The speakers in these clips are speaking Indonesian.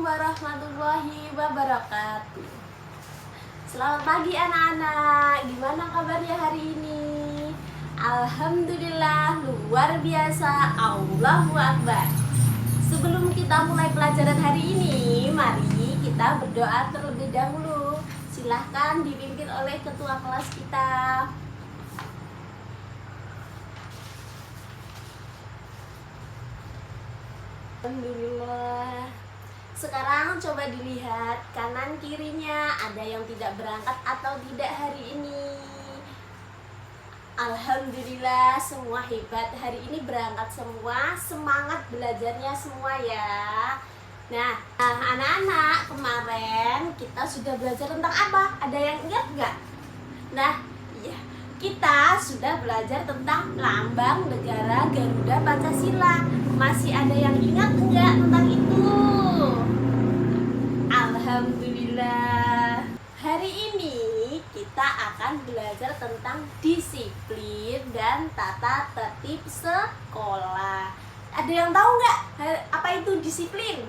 warahmatullahi wabarakatuh. Selamat pagi anak-anak. Gimana kabarnya hari ini? Alhamdulillah luar biasa. Allahu Akbar. Sebelum kita mulai pelajaran hari ini, mari kita berdoa terlebih dahulu. Silahkan dipimpin oleh ketua kelas kita. Alhamdulillah. Sekarang coba dilihat kanan kirinya, ada yang tidak berangkat atau tidak hari ini. Alhamdulillah semua hebat, hari ini berangkat semua, semangat belajarnya semua ya. Nah anak-anak, kemarin kita sudah belajar tentang apa? Ada yang ingat nggak? Nah iya, kita sudah belajar tentang lambang negara Garuda Pancasila. Masih ada yang ingat enggak tentang itu? Alhamdulillah. Hari ini kita akan belajar tentang disiplin dan tata tertib sekolah. Ada yang tahu nggak apa itu disiplin?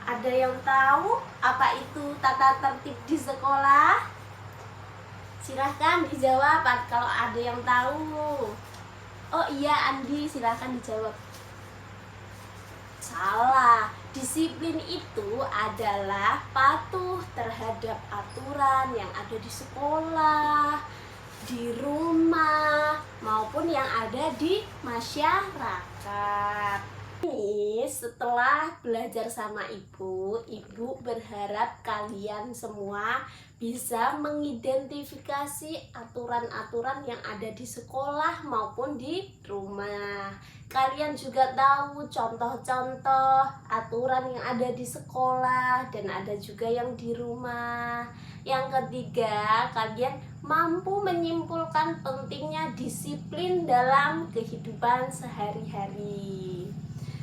Ada yang tahu apa itu tata tertib di sekolah? Silahkan dijawab kalau ada yang tahu. Oh iya Andi, silahkan dijawab. Salah, disiplin itu adalah patuh terhadap aturan yang ada di sekolah, di rumah, maupun yang ada di masyarakat. Ini setelah belajar sama ibu berharap kalian semua bisa mengidentifikasi aturan-aturan yang ada di sekolah maupun di rumah. Kalian juga tahu contoh-contoh aturan yang ada di sekolah dan ada juga yang di rumah. Yang ketiga, kalian mampu menyimpulkan pentingnya disiplin dalam kehidupan sehari-hari.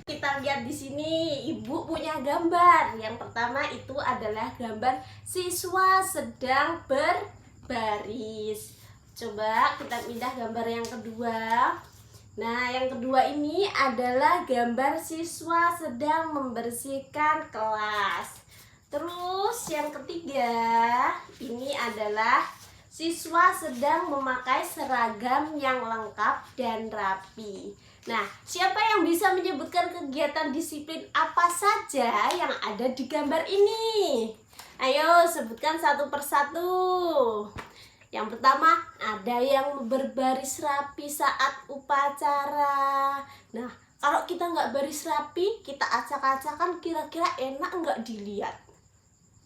Kita lihat di sini, ibu punya gambar. Yang pertama itu adalah gambar siswa sedang berbaris. Coba kita pindah gambar yang kedua. Nah, yang kedua ini adalah gambar siswa sedang membersihkan kelas. Terus yang ketiga, ini adalah siswa sedang memakai seragam yang lengkap dan rapi. Nah, siapa yang bisa menyebutkan kegiatan disiplin apa saja yang ada di gambar ini? Ayo sebutkan satu persatu. Yang pertama, ada yang berbaris rapi saat upacara. Nah, kalau kita nggak baris rapi, kita acak-acakan, kira-kira enak nggak dilihat?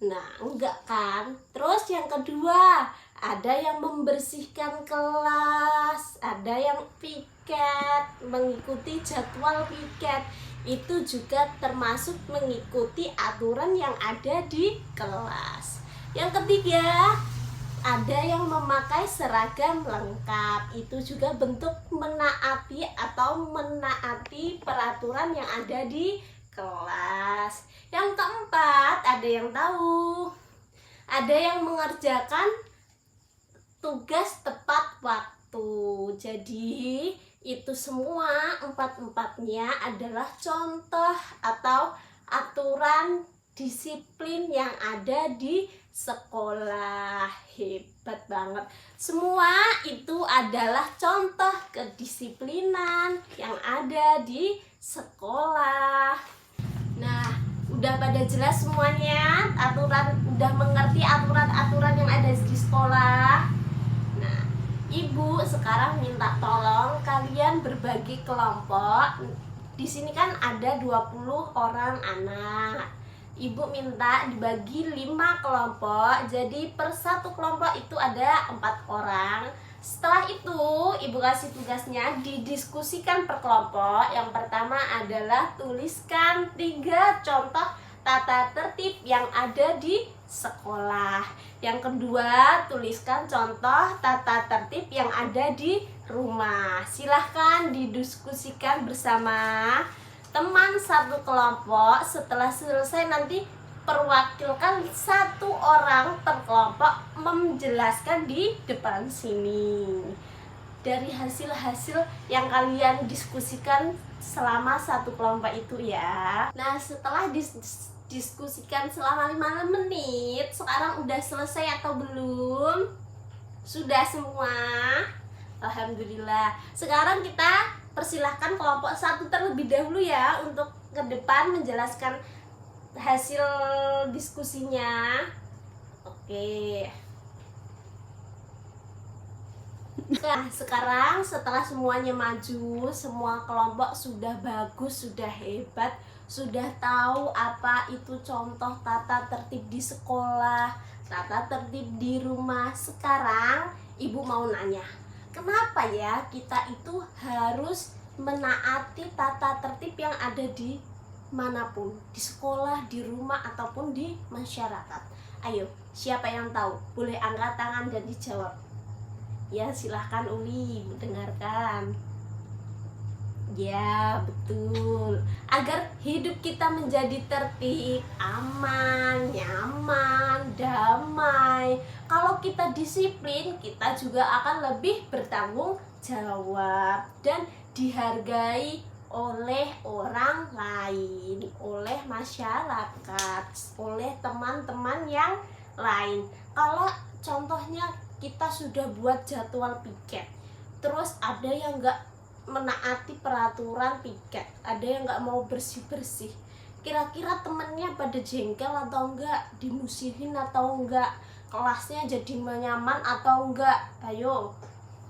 Nah, enggak kan? Terus yang kedua, ada yang membersihkan kelas, ada yang piket, mengikuti jadwal piket. Itu juga termasuk mengikuti aturan yang ada di kelas. Yang ketiga, ada yang memakai seragam lengkap. Itu juga bentuk menaati atau menaati peraturan yang ada di kelas. Yang keempat, ada yang tahu? Ada yang mengerjakan tugas tepat waktu. Jadi itu semua empat-empatnya adalah contoh atau aturan disiplin yang ada di sekolah. Hebat banget. Semua itu adalah contoh kedisiplinan yang ada di sekolah. Nah, udah pada jelas semuanya? Udah mengerti aturan-aturan yang ada di sekolah? Nah, ibu sekarang minta tolong kalian berbagi kelompok. Di sini kan ada 20 orang anak. Ibu minta dibagi 5 kelompok. Jadi per satu kelompok itu ada 4 orang. Setelah itu, ibu kasih tugasnya didiskusikan per kelompok. Yang pertama adalah tuliskan 3 contoh tata tertib yang ada di sekolah. Yang kedua, tuliskan contoh tata tertib yang ada di rumah. Silahkan didiskusikan bersama teman satu kelompok. Setelah selesai nanti perwakilkan 1 orang per kelompok menjelaskan di depan sini dari hasil-hasil yang kalian diskusikan selama satu kelompok itu ya. Nah, setelah diskusikan selama 5 menit. Sekarang udah selesai atau belum? Sudah semua? Alhamdulillah. Sekarang kita persilahkan kelompok 1 terlebih dahulu ya, untuk ke depan menjelaskan hasil diskusinya. Oke. Nah, sekarang setelah semuanya maju, semua kelompok sudah bagus, sudah hebat, sudah tahu apa itu contoh tata tertib di sekolah, tata tertib di rumah. Sekarang ibu mau nanya, kenapa ya kita itu harus menaati tata tertib yang ada di manapun, di sekolah, di rumah, ataupun di masyarakat? Ayo, siapa yang tahu? Boleh angkat tangan dan dijawab. Ya, silahkan Uli, mendengarkan. Ya, betul. Agar hidup kita menjadi tertib, aman, nyaman, damai. Kalau kita disiplin, kita juga akan lebih bertanggung jawab dan dihargai oleh orang lain, oleh masyarakat, oleh teman-teman yang lain. Kalau contohnya kita sudah buat jadwal piket, terus ada yang nggak menaati peraturan piket, ada yang nggak mau bersih-bersih, kira-kira temennya pada jengkel atau enggak, dimusihin atau enggak, kelasnya jadi nyaman atau enggak? Ayo.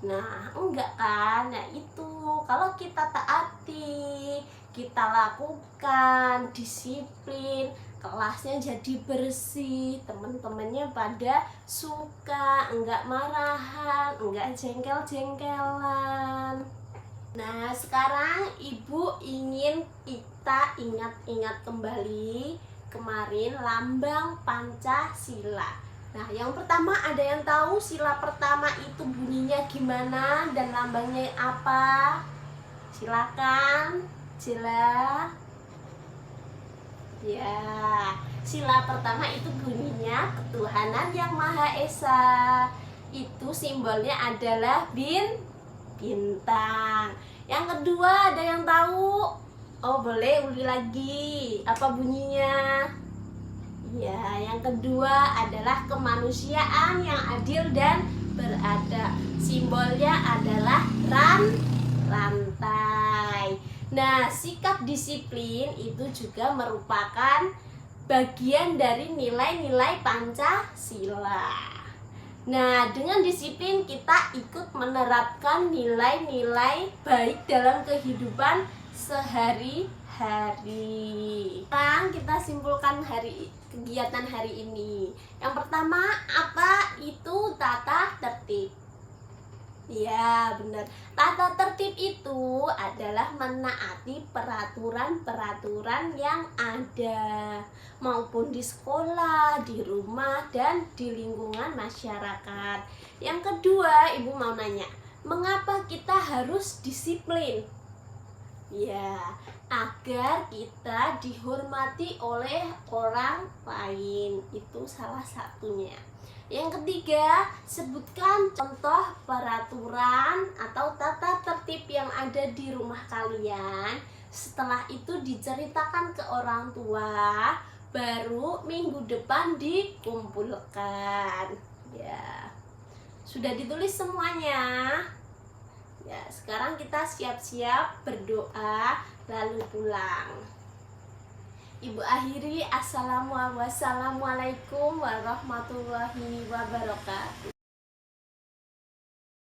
Nah, enggak kan? Nah, itu kalau kita taati, kita lakukan disiplin, kelasnya jadi bersih, teman-temannya pada suka, enggak marahan, enggak jengkel-jengkelan. Nah, sekarang ibu ingin kita ingat-ingat kembali kemarin lambang Pancasila. Nah, yang pertama, ada yang tahu sila pertama itu bunyinya gimana dan lambangnya apa? Silakan, Jela. Ya, sila pertama itu bunyinya ketuhanan yang Maha Esa. Itu simbolnya adalah bintang. Yang kedua, ada yang tahu? Oh, boleh Uli lagi. Apa bunyinya? Ya, yang kedua adalah kemanusiaan yang adil dan beradab. Simbolnya adalah rantai. Nah, sikap disiplin itu juga merupakan bagian dari nilai-nilai Pancasila. Nah, dengan disiplin kita ikut menerapkan nilai-nilai baik dalam kehidupan sehari-hari. Sekarang kita simpulkan kegiatan hari ini. Yang pertama, apa itu tata tertib? Ya, benar. Tata tertib itu adalah menaati peraturan-peraturan yang ada, maupun di sekolah, di rumah, dan di lingkungan masyarakat. Yang kedua, ibu mau nanya, mengapa kita harus disiplin? Ya, agar kita dihormati oleh orang lain. Itu salah satunya. Yang ketiga, sebutkan contoh peraturan atau tata tertib yang ada di rumah kalian. Setelah itu diceritakan ke orang tua, baru minggu depan dikumpulkan. Ya, sudah ditulis semuanya. Ya, sekarang kita siap-siap berdoa lalu pulang. Ibu akhiri, assalamualaikum warahmatullahi wabarakatuh.